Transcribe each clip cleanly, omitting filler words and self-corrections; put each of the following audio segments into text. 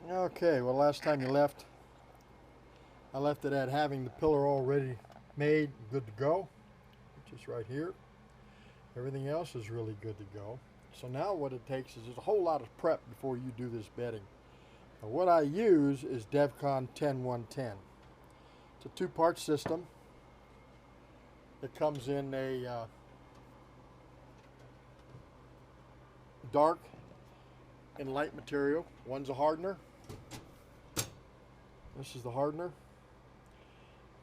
Okay, well, last time you left, I left it at having the pillar already made, good to go, which is right here. Everything else is really good to go. So now what it takes is there's a whole lot of prep before you do this bedding. Now what I use is DevCon 10110. It's a two-part system. It comes in a dark and light material. One's a hardener. This is the hardener.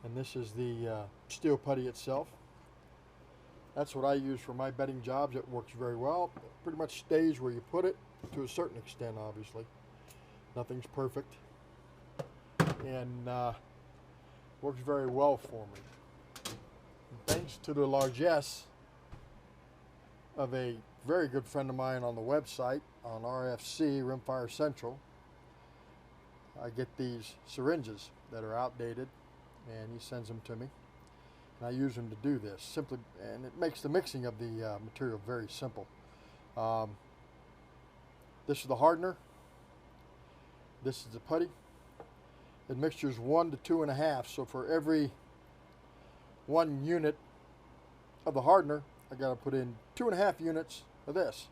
And this is the steel putty itself. That's what I use for my bedding jobs. It works very well. It pretty much stays where you put it to a certain extent, obviously. Nothing's perfect. And works very well for me. And thanks to the largesse of a very good friend of mine on the website, on RFC, Rimfire Central, I get these syringes that are outdated, and he sends them to me. And I use them to do this simply, and it makes the mixing of the material very simple. This is the hardener. This is the putty. The mixture is 1 to 2.5. So for every 1 unit of the hardener, I got to put in 2.5 units of this.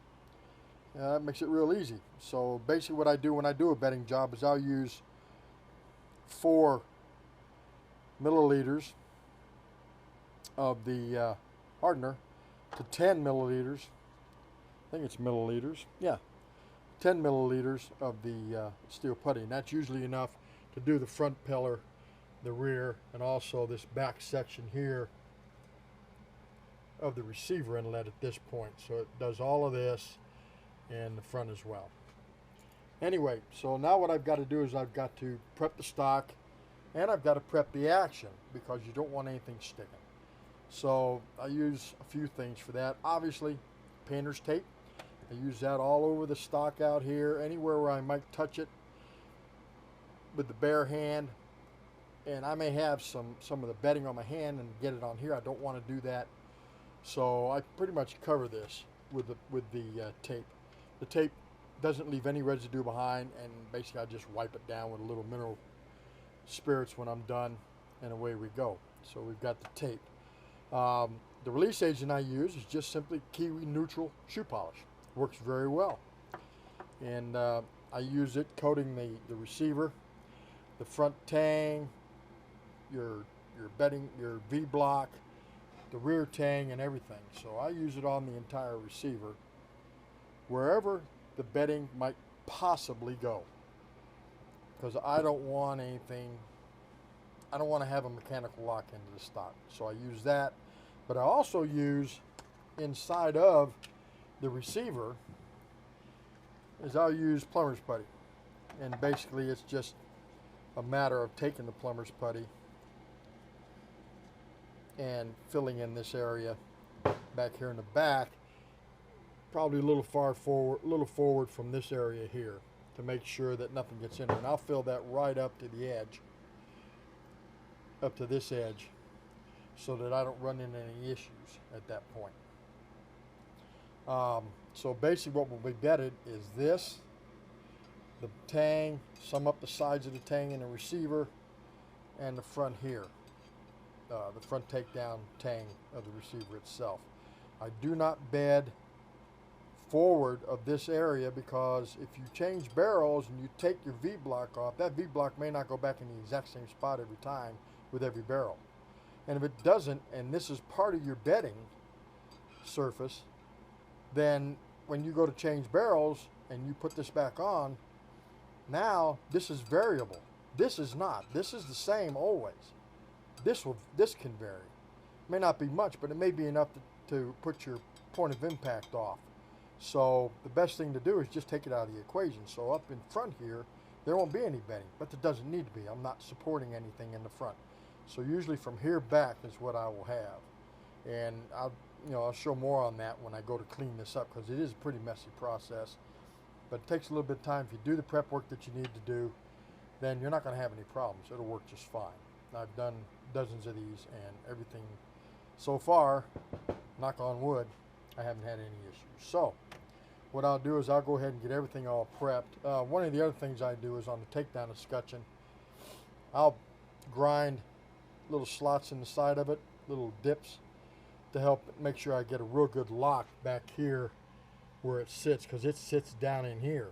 That makes it real easy. So basically, what I do when I do a bedding job is I'll use 4 milliliters of the hardener to 10 milliliters. I think it's milliliters. Yeah, 10 milliliters of the steel putty, and that's usually enough to do the front pillar, the rear, and also this back section here of the receiver inlet at this point. So it does all of this and the front as well. Anyway, so now what I've got to do is I've got to prep the stock, and I've got to prep the action because you don't want anything sticking. So I use a few things for that. Obviously, painter's tape. I use that all over the stock out here, anywhere where I might touch it with the bare hand. And I may have some of the bedding on my hand and get it on here. I don't want to do that. So I pretty much cover this with the tape. The tape doesn't leave any residue behind, and basically I just wipe it down with a little mineral spirits when I'm done, and away we go. So we've got the tape. The release agent I use is just simply Kiwi Neutral shoe polish. Works very well. And I use it coating the receiver, the front tang, your bedding, your V-block, the rear tang, and everything. So I use it on the entire receiver, wherever the bedding might possibly go. Because I don't want anything, I don't want to have a mechanical lock into the stock. So I use that, but I also use inside of the receiver is I'll use plumber's putty. And basically it's just a matter of taking the plumber's putty and filling in this area back here in the back, probably a little forward from this area here, to make sure that nothing gets in there. And I'll fill that right up to the edge, up to this edge, so that I don't run into any issues at that point. So basically what will be bedded is this, the tang, some up the sides of the tang in the receiver, and the front here, the front takedown tang of the receiver itself. I do not bed forward of this area, because if you change barrels and you take your V-block off, that V-block may not go back in the exact same spot every time with every barrel. And if it doesn't, and this is part of your bedding surface, then when you go to change barrels and you put this back on, now this is variable. This is not. This is the same always. This can vary. May not be much, but it may be enough to put your point of impact off. So the best thing to do is just take it out of the equation. So up in front here, there won't be any bedding, but there doesn't need to be. I'm not supporting anything in the front. So usually from here back is what I will have. And I'll show more on that when I go to clean this up, because it is a pretty messy process. But it takes a little bit of time. If you do the prep work that you need to do, then you're not going to have any problems. It'll work just fine. I've done dozens of these, and everything so far, knock on wood, I haven't had any issues. So what I'll do is I'll go ahead and get everything all prepped. One of the other things I do is on the takedown escutcheon, I'll grind little slots in the side of it, little dips, to help make sure I get a real good lock back here where it sits, because it sits down in here,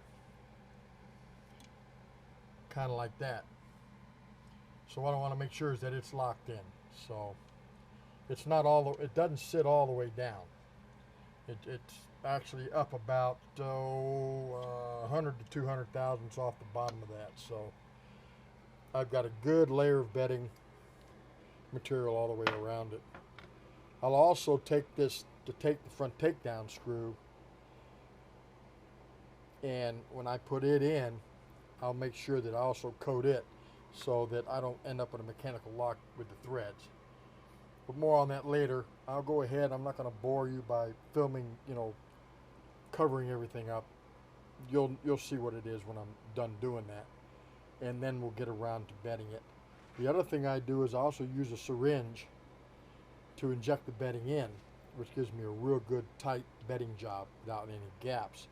kind of like that. So what I want to make sure is that it's locked in. So it's not all the, it doesn't sit all the way down. It's actually up about 100 to 200 thousandths off the bottom of that. So I've got a good layer of bedding material all the way around it. I'll also take this to take the front takedown screw, and when I put it in, I'll make sure that I also coat it so that I don't end up with a mechanical lock with the threads. But more on that later. I'll go ahead, I'm not going to bore you by filming, you know, covering everything up. You'll see what it is when I'm done doing that, and then we'll get around to bedding it. The other thing I do is I also use a syringe to inject the bedding in, which gives me a real good tight bedding job without any gaps.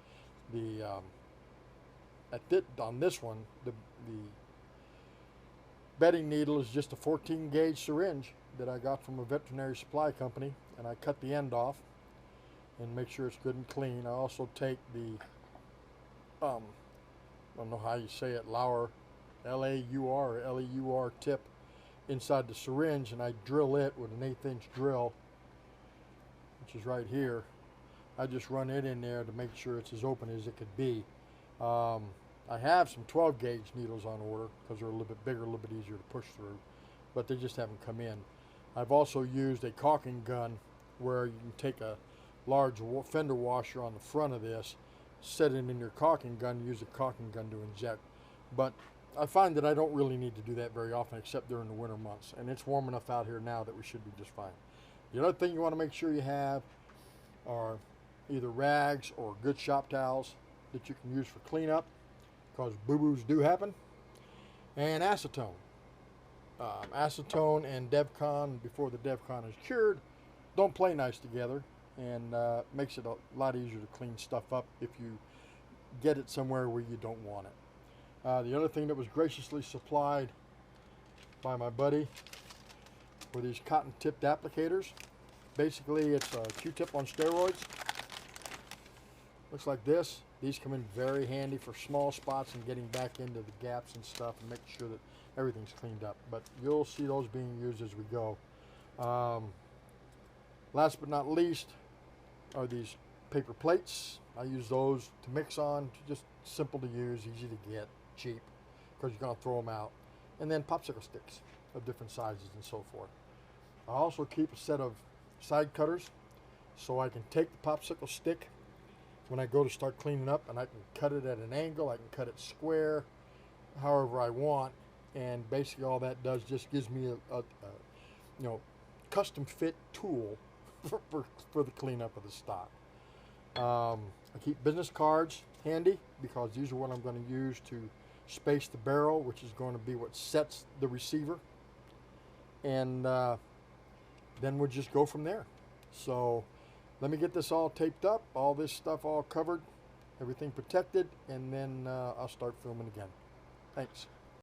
On this one, the bedding needle is just a 14 gauge syringe that I got from a veterinary supply company, and I cut the end off and make sure it's good and clean. I also take the I don't know how you say it, Lauer, L-A-U-R or L-E-U-R tip inside the syringe, and I drill it with an 1/8 inch drill, which is right here. I just run it in there to make sure it's as open as it could be. I have some 12 gauge needles on order because they're a little bit bigger, a little bit easier to push through, but they just haven't come in. I've also used a caulking gun where you can take a large fender washer on the front of this, set it in your caulking gun, use a caulking gun to inject. But I find that I don't really need to do that very often except during the winter months, and it's warm enough out here now that we should be just fine. The other thing you want to make sure you have are either rags or good shop towels that you can use for cleanup, because boo-boos do happen, and acetone. Acetone and DevCon, before the DevCon is cured, don't play nice together, and makes it a lot easier to clean stuff up if you get it somewhere where you don't want it. The other thing that was graciously supplied by my buddy were these cotton tipped applicators. Basically it's a Q-tip on steroids. Looks like this. These come in very handy for small spots and getting back into the gaps and stuff and making sure that everything's cleaned up. But you'll see those being used as we go. Last but not least are these paper plates. I use those to mix on, just simple to use, easy to get, cheap, because you're going to throw them out. And then popsicle sticks of different sizes and so forth. I also keep a set of side cutters so I can take the popsicle stick when I go to start cleaning up, and I can cut it at an angle, I can cut it square, however I want, and basically all that does just gives me a custom fit tool for the cleanup of the stock. I keep business cards handy because these are what I'm going to use to space the barrel, which is going to be what sets the receiver, and then we'll just go from there. So let me get this all taped up, all this stuff all covered, everything protected, and then I'll start filming again. Thanks.